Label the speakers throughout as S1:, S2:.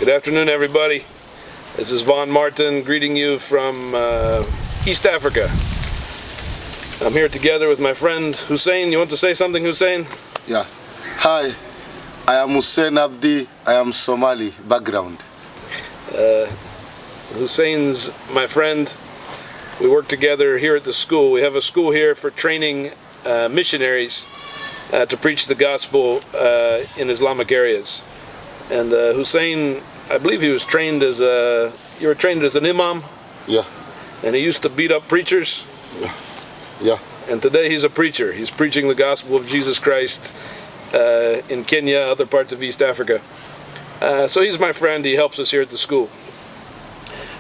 S1: Good afternoon, everybody. This is Von Martin greeting you from East Africa. I'm here together with my friend Hussein. You want to say something, Hussein?
S2: Yeah. Hi, I am Hussein Abdi. I am Somali background.
S1: Hussein's my friend. We work together here at the school. We have a school here for training missionaries to preach the gospel in Islamic areas. And Hussein, I believe he was trained as you were trained as an imam?
S2: Yeah.
S1: And he used to beat up preachers?
S2: Yeah.
S1: And today he's a preacher. He's preaching the gospel of Jesus Christ in Kenya, other parts of East Africa. So he's my friend. He helps us here at the school.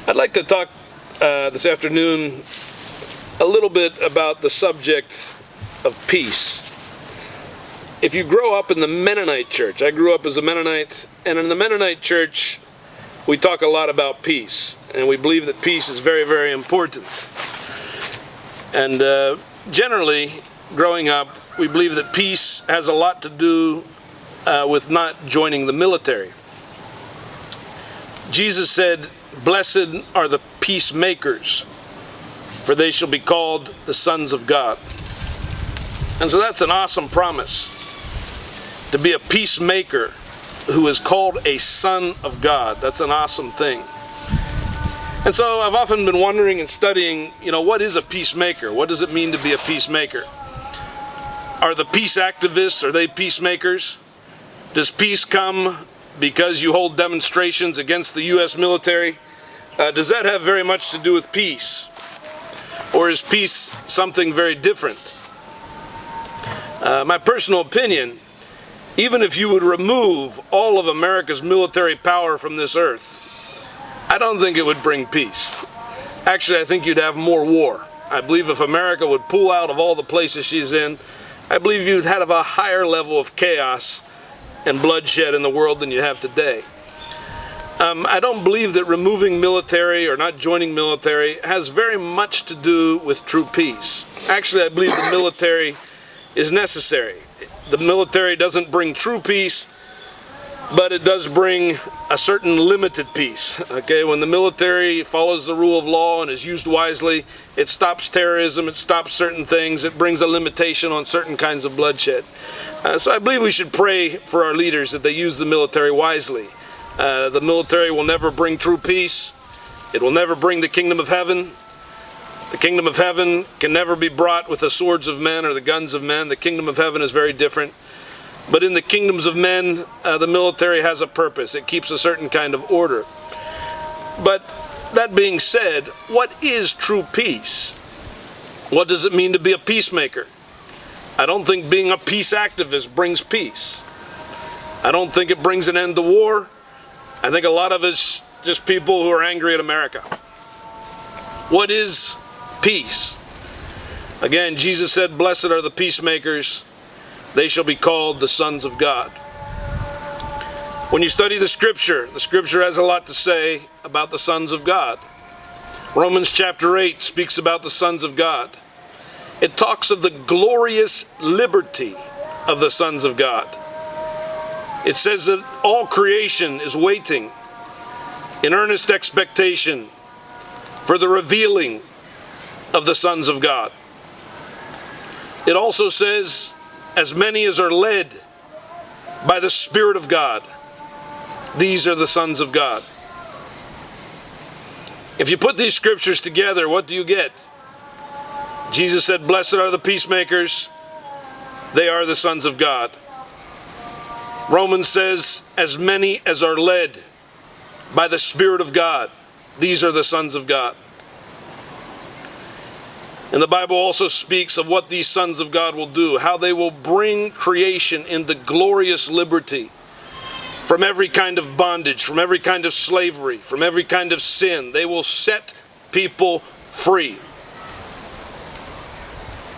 S1: I'd like to talk this afternoon a little bit about the subject of peace. If you grow up in the Mennonite church, I grew up as a Mennonite, and in the Mennonite church, we talk a lot about peace, and we believe that peace is very, very important. And generally, growing up, we believe that peace has a lot to do with not joining the military. Jesus said, "Blessed are the peacemakers, for they shall be called the sons of God." And so that's an awesome promise, to be a peacemaker who is called a son of God. That's an awesome thing. And so I've often been wondering and studying, what is a peacemaker? What does it mean to be a peacemaker? Are the peace activists, are they peacemakers? Does peace come because you hold demonstrations against the U.S. military? Does that have very much to do with peace? Or is peace something very different? My personal opinion, even if you would remove all of America's military power from this earth, I don't think it would bring peace. Actually, I think you'd have more war. I believe if America would pull out of all the places she's in, I believe you'd have a higher level of chaos and bloodshed in the world than you have today. I don't believe that removing military or not joining military has very much to do with true peace. Actually, I believe the military is necessary. The military doesn't bring true peace, but it does bring a certain limited peace. Okay, when the military follows the rule of law and is used wisely, it stops terrorism, it stops certain things, it brings a limitation on certain kinds of bloodshed. So I believe we should pray for our leaders that they use the military wisely. The military will never bring true peace. It will never bring the kingdom of heaven. The kingdom of heaven can never be brought with the swords of men or the guns of men. The kingdom of heaven is very different. But in the kingdoms of men, the military has a purpose. It keeps a certain kind of order. But that being said, what is true peace? What does it mean to be a peacemaker? I don't think being a peace activist brings peace. I don't think it brings an end to war. I think a lot of it's just people who are angry at America. What is peace? Again, Jesus said, "Blessed are the peacemakers, they shall be called the sons of God." When you study the scripture has a lot to say about the sons of God. Romans chapter 8 speaks about the sons of God. It talks of the glorious liberty of the sons of God. It says that all creation is waiting in earnest expectation for the revealing of the sons of God. It also says, as many as are led by the Spirit of God, these are the sons of God. If you put these scriptures together, what do you get? Jesus said, "Blessed are the peacemakers, they are the sons of God." Romans says, as many as are led by the Spirit of God, these are the sons of God. And the Bible also speaks of what these sons of God will do, how they will bring creation into glorious liberty from every kind of bondage, from every kind of slavery, from every kind of sin. They will set people free.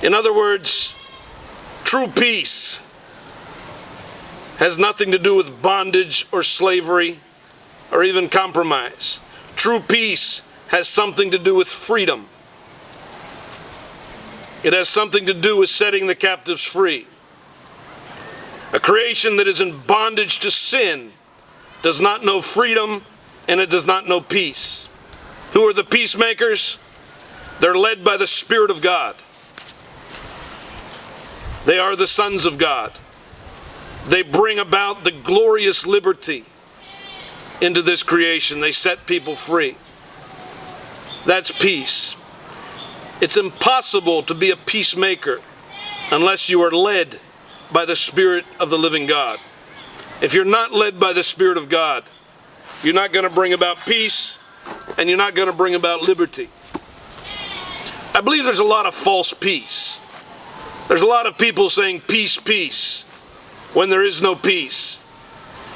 S1: In other words, true peace has nothing to do with bondage or slavery or even compromise. True peace has something to do with freedom. It has something to do with setting the captives free. A creation that is in bondage to sin does not know freedom, and it does not know peace. Who are the peacemakers? They're led by the Spirit of God. They are the sons of God. They bring about the glorious liberty into this creation. They set people free. That's peace. It's impossible to be a peacemaker unless you are led by the Spirit of the living God. If you're not led by the Spirit of God, you're not going to bring about peace, and you're not going to bring about liberty. I believe there's a lot of false peace. There's a lot of people saying peace, peace, when there is no peace.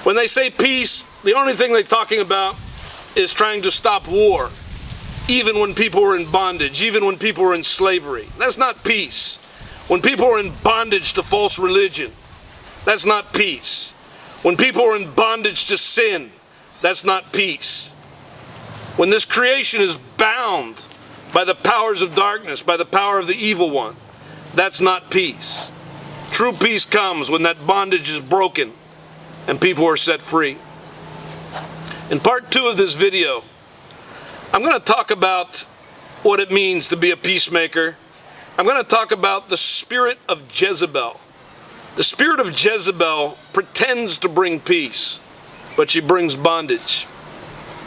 S1: When they say peace, the only thing they're talking about is trying to stop war, even when people are in bondage, even when people are in slavery. That's not peace. When people are in bondage to false religion, that's not peace. When people are in bondage to sin, that's not peace. When this creation is bound by the powers of darkness, by the power of the evil one, that's not peace. True peace comes when that bondage is broken and people are set free. In part 2 of this video, I'm going to talk about what it means to be a peacemaker. I'm going to talk about the spirit of Jezebel. The spirit of Jezebel pretends to bring peace, but she brings bondage.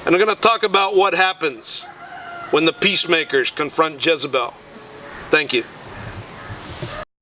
S1: And I'm going to talk about what happens when the peacemakers confront Jezebel. Thank you.